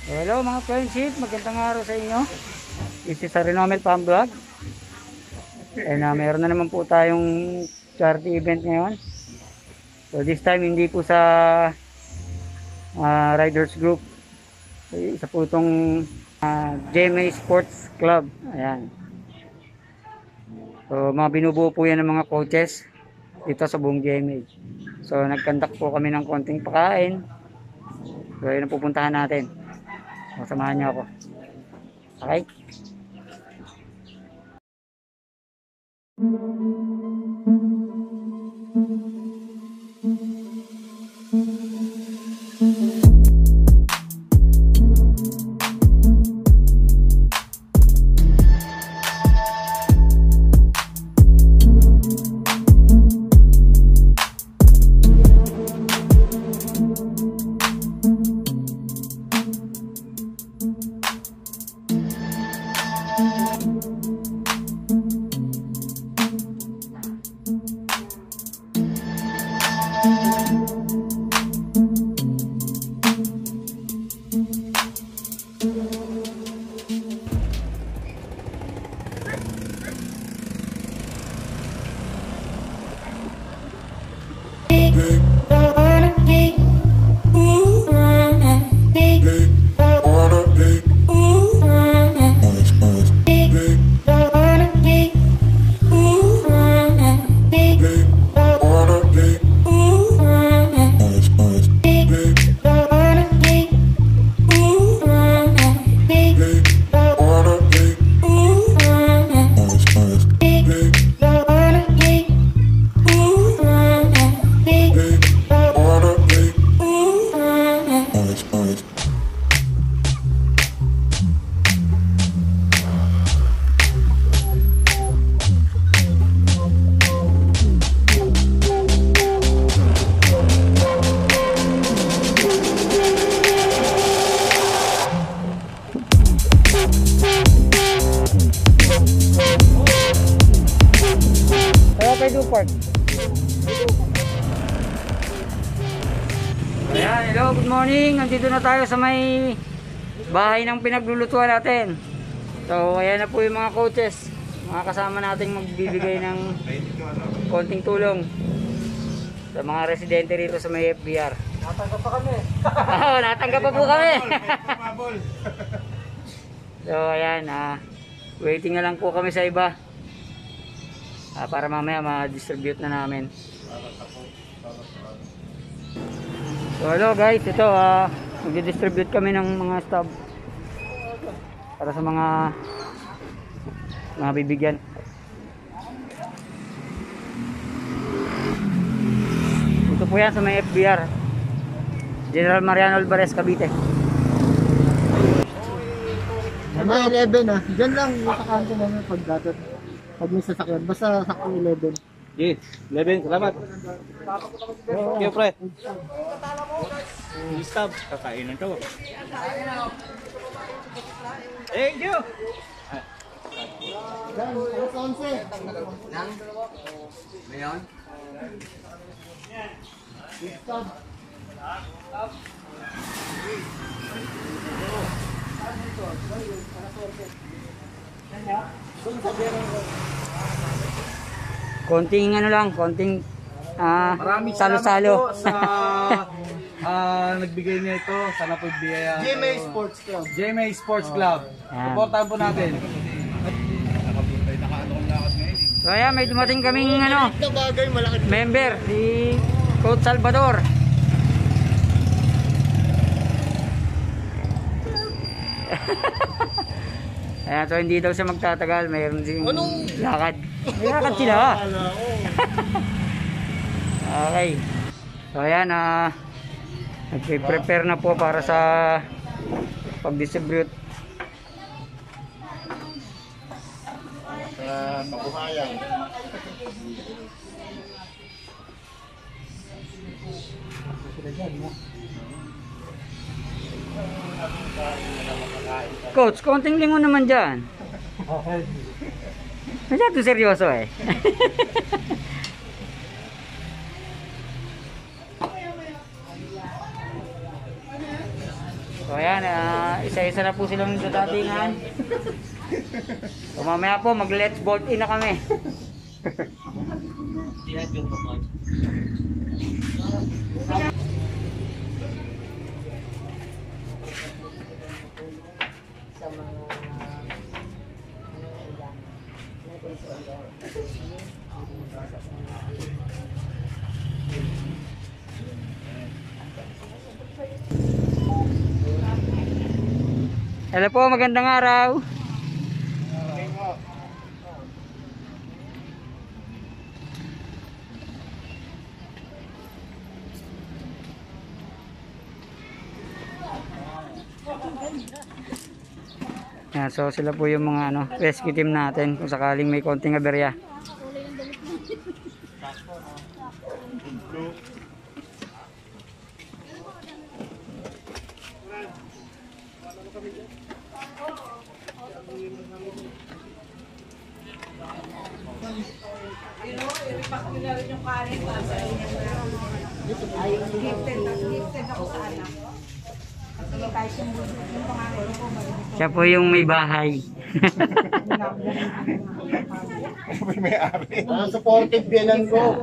Hello mga friendship, magandang araw sa inyo. This is Renomel Farm Vlog. Meron na naman po tayong charity event ngayon. So this time hindi po sa Riders Group. So, isa po itong GMA Sports Club. Ayan. So mga binubuo po yan ng mga coaches dito sa buong GMA. So nagkandak po kami ng konting pakain. So yun ang pupuntahan natin. So, samahan niyo ako. Okay? Ayan, hello, good morning. Nandito na tayo sa may bahay ng pinaglulutuan natin. So, ayan na po yung mga coaches. Mga kasama nating magbibigay ng konting tulong sa mga residente rito sa may FBR. Natanggap pa kami. Oo, natanggap pa po kami. So, ayan, waiting na lang po kami sa iba. Para mamaya ma-distribute na namin. So hello guys, ito mag-distribute kami ng mga stub para sa mga bibigyan. Ito po yan sa may FBR, General Mariano Alvarez, Cavite. Ano 11 Diyan lang nakakanto namin pag may sasakyan. Basta sakong 11. Yes, 11, salamat. Thank you, pre. Stop, kakainin to. Thank you. Yan, alas 11. Ngayon? Stop. Konting ano lang, konting Maraming salo-salo. salamat po sa nagbigay nito. Sana po biyaya. GMA Sports Club. GMA Sports Club. Yan. Supportahan po natin. So ayan, may dumating kaming Na bagay, malaki. member, si Coach Salvador. Ayan, so hindi daw siya magtatagal, mayroon ding lakad. May lakad sila. Okay. So ayan, nag-prepare na po para sa pag-distribute. Mabuhayan. Coach, konting lingon naman dyan. Masyado seryoso eh. So ayan, isa-isa na po silang dadatingan. So mamaya po mag-let's bolt in na kami. Hello po, magandang araw. Yan, so sila po yung mga rescue team natin kung sakaling may konting aberya. Siya po yung may bahay. Supportive biyanan ko.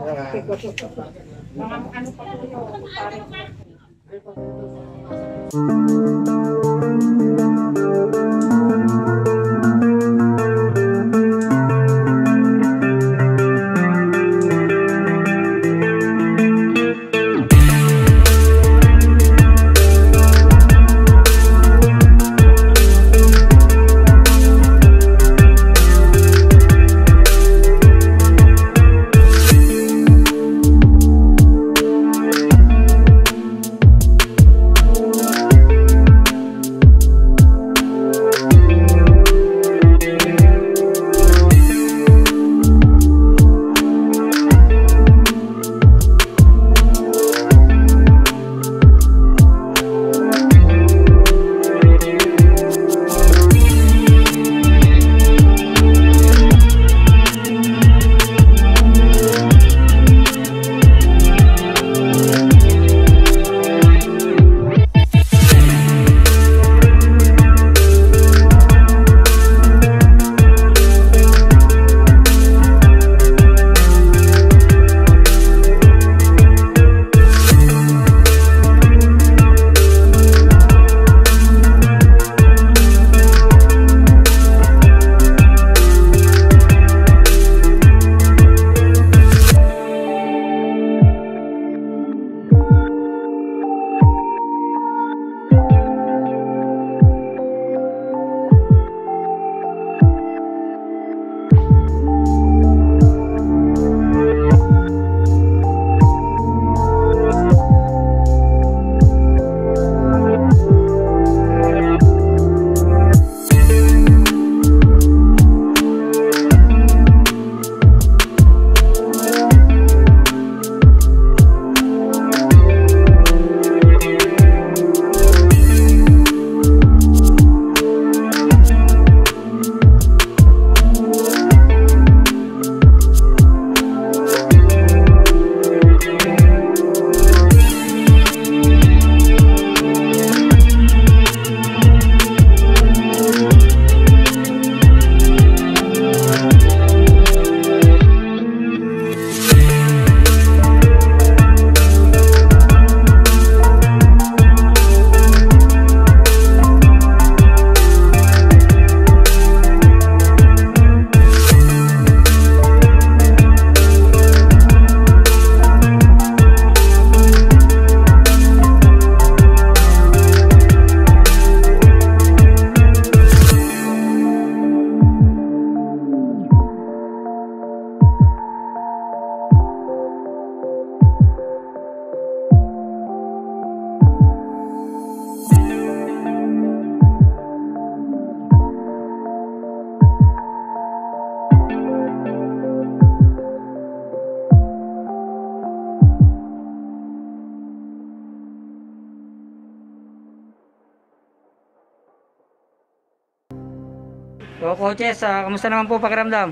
So coaches, kamusta naman po pakiramdam?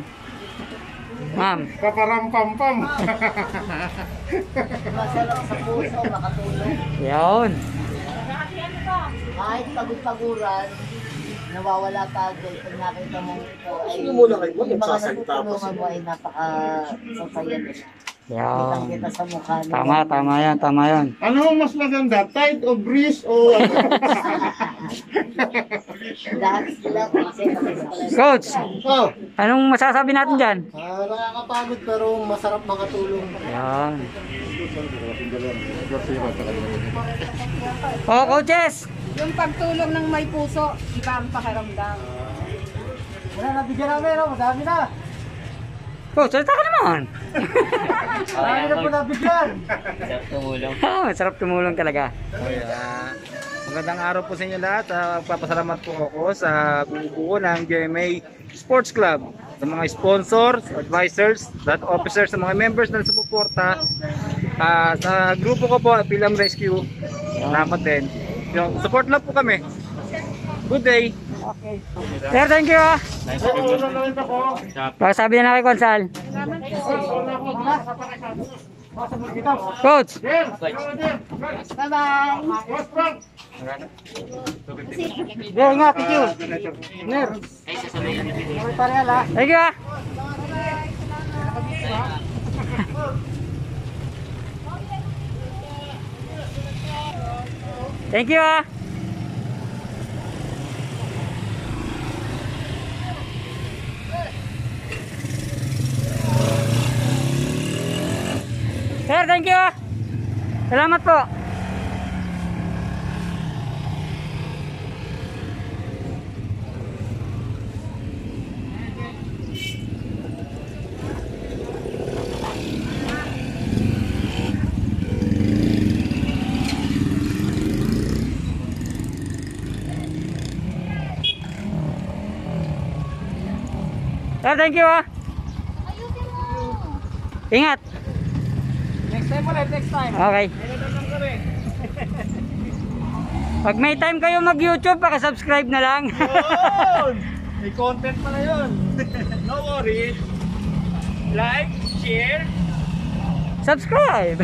Ma'am. Kaparampampam. Masarap sa puso, makatulong. Yan. Kahit pagod-paguran, nawawala pagod. Pag nakita mo ito, ay Sino muna kayo? yung mga Magsasalita pa natutulungan sila. mo ay napaka-sasaya nila. Yan. Kitang-kita sa mukha nila. Tama yan, tama yan. Ano ang mas maganda? Tight o breeze o ano? Lahat sila kasi nakikita. Coach, Oh, anong masasabi natin dyan? nakakapagod pero masarap makatulong. Yan. Oh, coaches! Yung pagtulong ng may puso, iba ang pakiramdam. Wala, nabigyan namin, no? Madami na. Coach, salita ka naman. Marami na po nabigyan. Masarap tumulong talaga. Okay, magandang araw po sa inyo lahat. Papasalamat po ako sa buo ng GMA Sports Club, sa mga sponsors, advisors, lahat officers, sa mga members na sumuporta. Sa grupo ko po, Film Rescue. Salamat din. Support lang po kami. Good day. Sir, thank you ah. Pagsabi na lang kay Consal. Coach! Bye-bye! Yeah, ingat, thank you. Ner. Thank you ah. Thank you ah. Sir, thank you ah. Salamat po. Sir, thank you ah. Ingat. Next time ulit, next time. Okay. Pag may time kayo mag-YouTube, paki-subscribe na lang. May content pala yun. No worries. Like, share. Subscribe.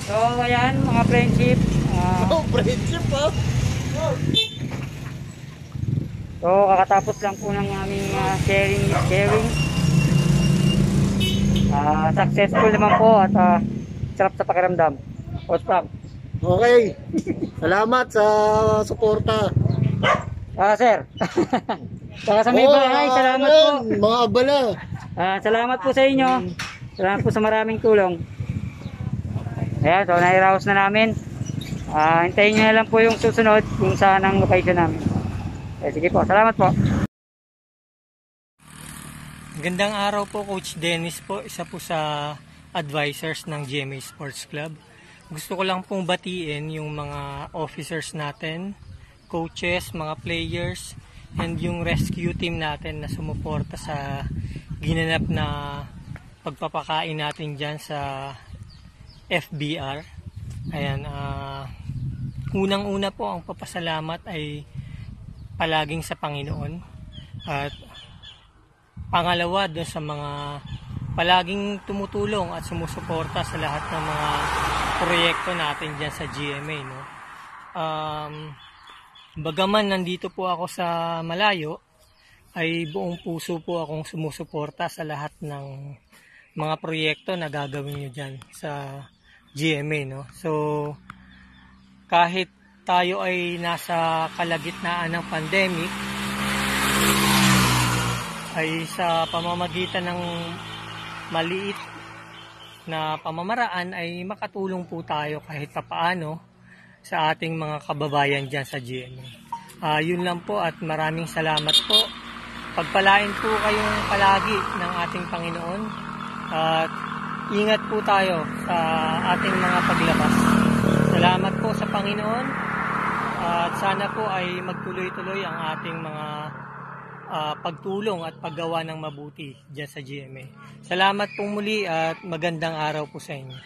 So, ayan mga friendship. Friendship, ha? So, kakatapos lang po ng aming sharing. Successful naman po at sarap sa pakiramdam. What's up? Okay. Salamat sa suporta. Sir. Saka sa may bahay, salamat po. Mga abala. Salamat po sa inyo. Salamat po sa maraming tulong. Ayan, so nairaos na namin. Hintayin nyo na lang po yung susunod kung saan ang location namin. Sige po, salamat po. Magandang araw po, Coach Dennis po, isa po sa advisors ng GMA Sports Club. Gusto ko lang pong batiin yung mga officers natin, coaches, mga players, and yung rescue team natin na sumuporta sa ginanap na pagpapakain natin dyan sa FBR. Ayan, unang-una po ang papasalamat ay palaging sa Panginoon, at pangalawa doon sa mga palaging tumutulong at sumusuporta sa lahat ng mga proyekto natin dyan sa GMA, no? Bagaman nandito po ako sa malayo, ay buong puso po akong sumusuporta sa lahat ng mga proyekto na gagawin nyo dyan sa GMA, no? So, kahit tayo ay nasa kalagitnaan ng pandemic, ay sa pamamagitan ng maliit na pamamaraan ay makatulong po tayo kahit papaano sa ating mga kababayan dyan sa GMA. Yun lang po at maraming salamat po. Pagpalain po kayong palagi ng ating Panginoon at ingat po tayo sa ating mga paglabas. Salamat po sa Panginoon at sana po ay magtuloy-tuloy ang ating mga pagtulong at paggawa ng mabuti dyan sa GMA. Salamat pong muli at magandang araw po sa inyo.